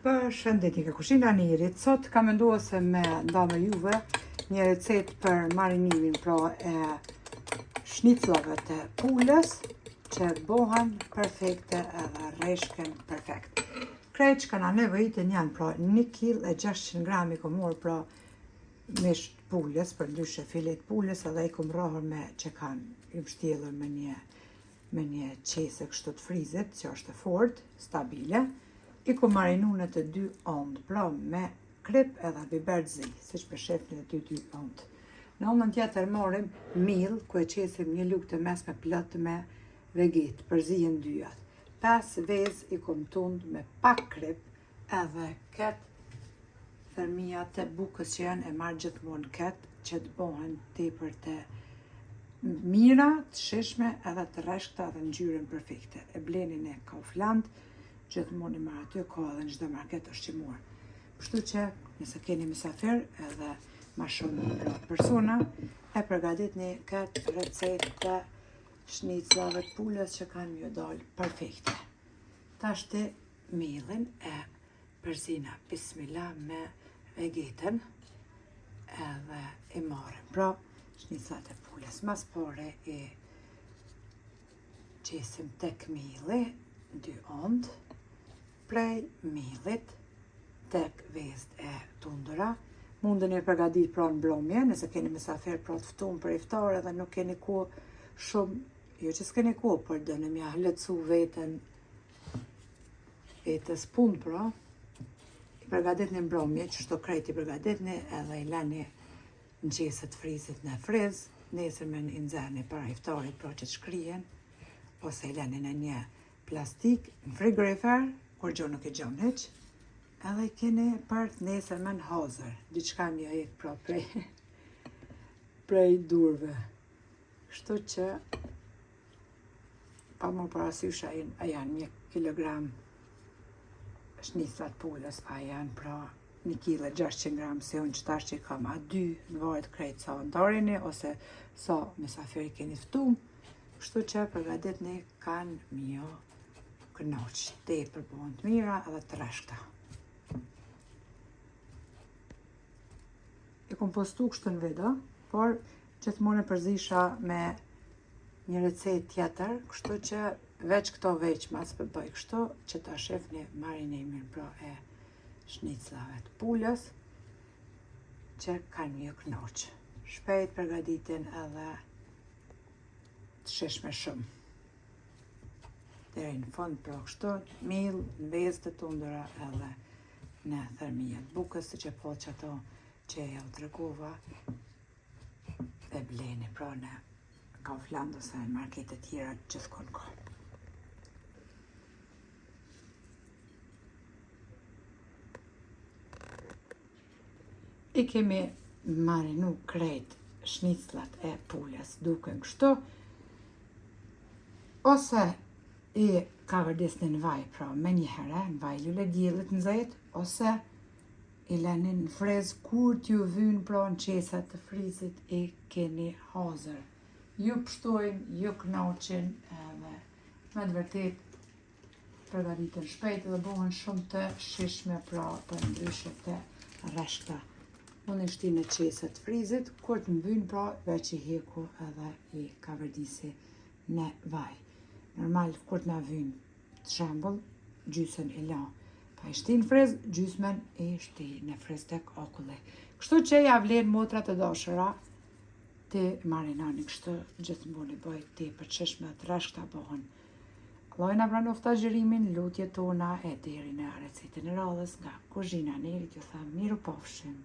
Përshëndetje nga kuzhina e Nirit. Sot kam menduar se me nda me juve një recetë për marinimin e shnicllave të pulës që bëhen perfekte edhe rreshken perfekt. Krejt që kanë nevojitën janë 1 kg e 600 gram i kom marrë mish pulës, për ndryshe filet pulës, edhe i kom rrohur me që kanë i mbështjellur me një qese kështu të frizit që është e fortë, stabile. I ku marinu në të 2 ondë, pra me krip edhe biber të zi, si që përshefni të 2 ondë. Në ondën tjetër morim mill, ku e qesim një lugë të mesme plot me veget, përzihen dyjat. 5 vezë i kom tund me pak krip, edhe këtë thërmia të bukës që janë e marrë gjithmonë këtë, që të bohen tepër të mira, të shishme, edhe të rreshkta dhe ngjyrën perfekte. E blenin e Kaufland, gjithmonë i marrë aty, ka edhe në çdo market ushqimor. Kështu që nëse keni mysafir edhe ma shumë persona, e përgatitni këtë recetë të shnicllave të pulës që kanë mjë dalë perfekte. Tashti millin e përzina bismillah me vegetën edhe i marrim. Pra, shnicllat e pulës. Mas pare i qesim tek milli, 2 ondë, prej millit tek vezët e tundura. Mundeni e përgatit pra në mbrëmje, nëse keni mysafir pra të ftuar për iftar edhe nuk keni kohë shumë, jo që s'keni kohë, por dëni mja lehtësu vetës punë pra, i përgatitni në mbrëmje, që shto krejt i përgatitni edhe i leni në qese të frizit në friz, nesër me në nxerrni para iftarit pra që të shkrijen, ose i leni në një plastik, në frigorifer, kur gjo nuk i gjon hiq, edhe i keni për të nesër me në hazër, diçka mja jek pra prej durve. Kështu që, pa më parasysh a janë 1 kilogram shnicllat pulës, a janë pra 1 kg 600 gram, se unë që tash që i kam a 2, në varet krejt sa ndarini, ose sa mysafiri keni ftum, kështu që përgatitni kanë mjo kënaq, tepër bëhen të mira edhe të rreshkta. I kom postu kështu në video, por gjithmonë e përzisha me një recetë tjetër, kështu që veç këto veçma s'pë bëj kështu, që ta shefni marinimin pra e shnicllave të pulës, që kanë një kënaq. Shpejt përgatitin edhe të shishme shumë. Deri në fund pra kështu, mill, në vezë të tundura edhe në thërmijat bukës, që po që ato që e u tregova dhe bleni pra në Kaufland ose në marketet tjera gjithkund ka. I kemi marinu krejt shnicllat e pulës duken kështu, ose i ka vërdisni në vaj, pra me një herë, në vaj lule diellit në zejt, ose i leni në friz, kur t'ju vynë pra në qesat të frizit i keni hazër. Ju pështojnë, ju kënaqin, edhe me të vërtet përgatiten shpejt dhe bëhen shumë të shishme pra për ndryshe të rreshkta. Unë i shti në qesat të frizit, kur të mbynë pra veç i heku edhe i ka vërdisi në vaj. Normal, kur të na vynë, të shembull, gjysën i la, pa i shti në friz, gjysmen i shti në friz tek okulli. Kështu që ja vlen motra të dashura, ti marinani kështu, gjithmonë i bëj tepër të shishme të rreshkta bëhen. Alloj na pranoft agjërimin, lutjet tona e deri në recetën e radhës nga kuzhina e Nirit, ju them miru pafshim.